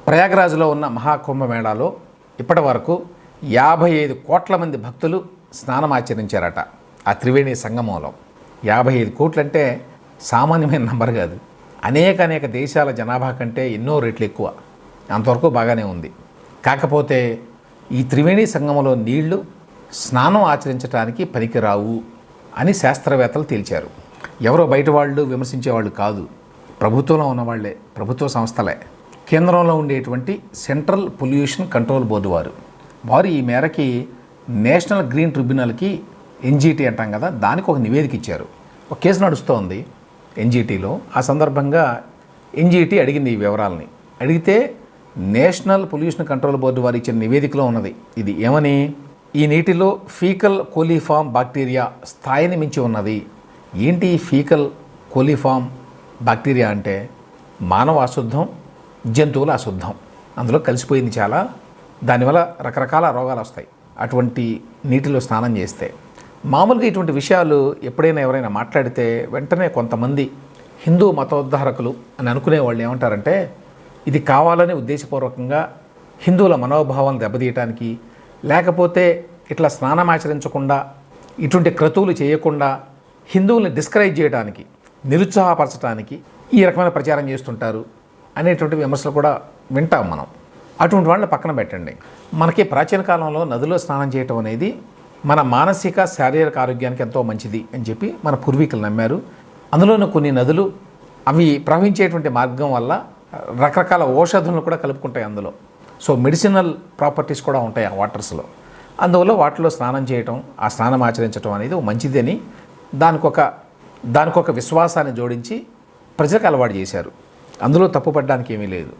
ప్రయాగరాజ్లో ఉన్న మహాకుంభమేళాలో ఇప్పటి వరకు 55 కోట్ల మంది భక్తులు స్నానం ఆచరించారట. ఆ త్రివేణి సంగమంలో 55 కోట్లు అంటే సామాన్యమైన నంబర్ కాదు. అనేక దేశాల జనాభా కంటే ఎన్నో రెట్లు ఎక్కువ. అంతవరకు బాగానే ఉంది. కాకపోతే ఈ త్రివేణి సంగమంలో నీళ్లు స్నానం ఆచరించడానికి పనికిరావు అని శాస్త్రవేత్తలు తేల్చారు. ఎవరో బయట వాళ్ళు విమర్శించేవాళ్ళు కాదు, ప్రభుత్వంలో ఉన్నవాళ్లే, ప్రభుత్వ సంస్థలే. కేంద్రంలో ఉండేటువంటి సెంట్రల్ పొల్యూషన్ కంట్రోల్ బోర్డు వారు ఈ మేరకి నేషనల్ గ్రీన్ ట్రిబ్యునల్కి ఎన్జీటీ అంటాం కదా, దానికి ఒక నివేదిక ఇచ్చారు. ఒక కేసు నడుస్తోంది ఎన్జీటీలో. ఆ సందర్భంగా ఎన్జీటీ అడిగింది ఈ వివరాలని. అడిగితే నేషనల్ పొల్యూషన్ కంట్రోల్ బోర్డు వారు ఇచ్చిన నివేదికలో ఉన్నది ఇది. ఏమని? ఈ నీటిలో ఫీకల్ కోలిఫామ్ బ్యాక్టీరియా స్థాయిని మించి ఉన్నది. ఏంటి ఫీకల్ కోలిఫామ్ బ్యాక్టీరియా అంటే? మానవ అశుద్ధం, జంతువుల అశుద్ధం అందులో కలిసిపోయింది చాలా. దానివల్ల రకరకాల రోగాలు వస్తాయి అటువంటి నీటిలో స్నానం చేస్తే. మామూలుగా ఇటువంటి విషయాలు ఎప్పుడైనా ఎవరైనా మాట్లాడితే వెంటనే కొంతమంది హిందూ మతోద్ధారకులు అని అనుకునే వాళ్ళు ఏమంటారంటే, ఇది కావాలని ఉద్దేశపూర్వకంగా హిందువుల మనోభావాలను దెబ్బతీయటానికి, లేకపోతే ఇట్లా స్నానం ఆచరించకుండా ఇటువంటి క్రతువులు చేయకుండా హిందువుల్ని డిస్కరేజ్ చేయడానికి, నిరుత్సాహపరచడానికి ఈ రకమైన ప్రచారం చేస్తుంటారు అనేటువంటి విమర్శలు కూడా వింటాం మనం. అటువంటి వాళ్ళని పక్కన పెట్టండి. మనకి ప్రాచీన కాలంలో నదిలో స్నానం చేయటం అనేది మన మానసిక శారీరక ఆరోగ్యానికి ఎంతో మంచిది అని చెప్పి మన పూర్వీకులు నమ్మారు. అందులోనూ కొన్ని నదులు అవి ప్రవహించేటువంటి మార్గం వల్ల రకరకాల ఔషధులను కూడా కలుపుకుంటాయి అందులో. సో మెడిసినల్ ప్రాపర్టీస్ కూడా ఉంటాయి ఆ వాటర్స్లో. అందువల్ల వాటిలో స్నానం చేయటం, ఆ స్నానం ఆచరించడం అనేది మంచిది అని దానికొక విశ్వాసాన్ని జోడించి ప్రజలకు అలవాటు చేశారు. అందులో తప్పుపడడానికి ఏమీ లేదు.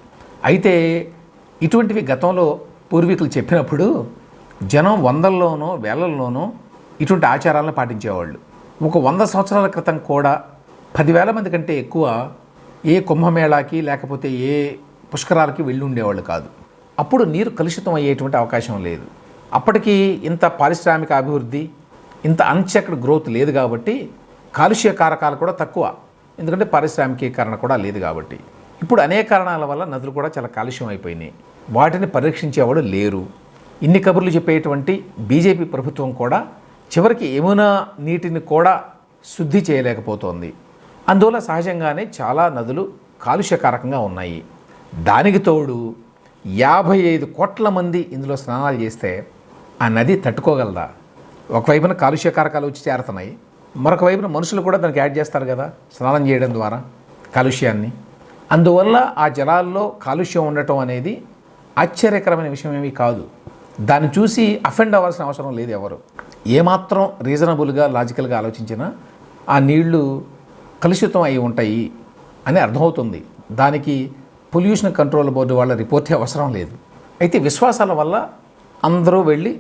అయితే ఇటువంటివి గతంలో పూర్వీకులు చెప్పినప్పుడు జనం వందల్లోనో వేలల్లోనో ఇటువంటి ఆచారాలను పాటించేవాళ్ళు. ఒక 100 సంవత్సరాల క్రితం కూడా 10,000 మంది కంటే ఎక్కువ ఏ కుంభమేళాకి లేకపోతే ఏ పుష్కరాలకి వెళ్ళి ఉండేవాళ్ళు కాదు. అప్పుడు నీరు కలుషితం అయ్యేటువంటి అవకాశం లేదు. అప్పటికి ఇంత పారిశ్రామిక అభివృద్ధి, ఇంత అన్చెక్డ్ గ్రోత్ లేదు కాబట్టి కాలుష్య కారకాలు కూడా తక్కువ. ఎందుకంటే పారిశ్రామికీకరణ కూడా లేదు కాబట్టి. ఇప్పుడు అనేక కారణాల వల్ల నదులు కూడా చాలా కాలుష్యం అయిపోయినాయి. వాటిని పరీక్షించేవాడు లేరు. ఇన్ని కబుర్లు చెప్పేటువంటి బీజేపీ ప్రభుత్వం కూడా చివరికి యమునా నీటిని కూడా శుద్ధి చేయలేకపోతోంది. అందువల్ల సహజంగానే చాలా నదులు కాలుష్యకారకంగా ఉన్నాయి. దానికి తోడు 55 కోట్ల మంది ఇందులో స్నానాలు చేస్తే ఆ నది తట్టుకోగలదా? ఒకవైపున కాలుష్యకారకాలు వచ్చి చేరుతున్నాయి, మరొక వైపున మనుషులు కూడా దానికి యాడ్ చేస్తారు కదా స్నానం చేయడం ద్వారా కాలుష్యాన్ని. అందువల్ల ఆ జలాల్లో కాలుష్యం ఉండటం అనేది ఆశ్చర్యకరమైన విషయం ఏమీ కాదు. దాన్ని చూసి అఫెండ్ అవ్వాల్సిన అవసరం లేదు ఎవరు. ఏమాత్రం రీజనబుల్గా లాజికల్గా ఆలోచించినా ఆ నీళ్లు కలుషితం అయి ఉంటాయి అని అర్థమవుతుంది. దానికి పొల్యూషన్ కంట్రోల్ బోర్డు వాళ్ళ రిపోర్టే అవసరం లేదు. అయితే విశ్వాసాల వల్ల అందరూ వెళ్ళి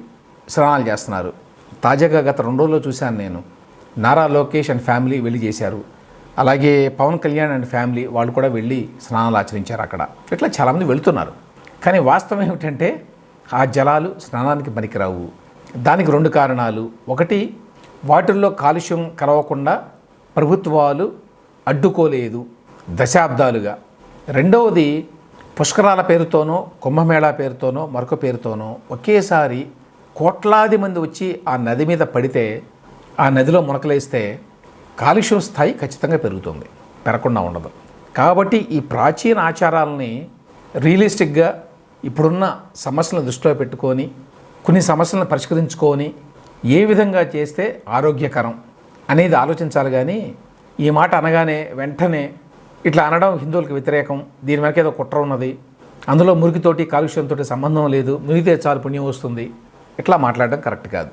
స్నానాలు చేస్తున్నారు. తాజాగా గత 2 రోజుల్లో చూశాను నేను. నారా లోకేష్ అండ్ ఫ్యామిలీ వెళ్ళి చేశారు. అలాగే పవన్ కళ్యాణ్ అండ్ ఫ్యామిలీ వాళ్ళు కూడా వెళ్ళి స్నానాలు ఆచరించారు అక్కడ. ఇట్లా చాలామంది వెళుతున్నారు. కానీ వాస్తవం ఏమిటంటే ఆ జలాలు స్నానానికి పనికిరావు. దానికి 2 కారణాలు. ఒకటి, వాటిల్లో కాలుష్యం కలవకుండా ప్రభుత్వాలు అడ్డుకోలేదు దశాబ్దాలుగా. రెండవది, పుష్కరాల పేరుతోనో కుంభమేళా పేరుతోనో మరొక పేరుతోనో ఒకేసారి కోట్లాది మంది వచ్చి ఆ నది మీద పడితే, ఆ నదిలో మునకలేస్తే కాలుష్యం స్థాయి ఖచ్చితంగా పెరుగుతుంది, పెరగకుండా ఉండదు. కాబట్టి ఈ ప్రాచీన ఆచారాలని రియలిస్టిక్గా ఇప్పుడున్న సమస్యలను దృష్టిలో పెట్టుకొని కొన్ని సమస్యలను పరిష్కరించుకొని ఏ విధంగా చేస్తే ఆరోగ్యకరం అనేది ఆలోచించాలి. కానీ ఈ మాట అనగానే వెంటనే ఇట్లా అనడం హిందువులకు వ్యతిరేకం, దీని వెనక ఏదో కుట్ర ఉన్నది, అందులో మురికితోటి కాలుష్యంతో సంబంధం లేదు, మునిగితే చాలు పుణ్యం వస్తుంది, ఇట్లా మాట్లాడడం కరెక్ట్ కాదు.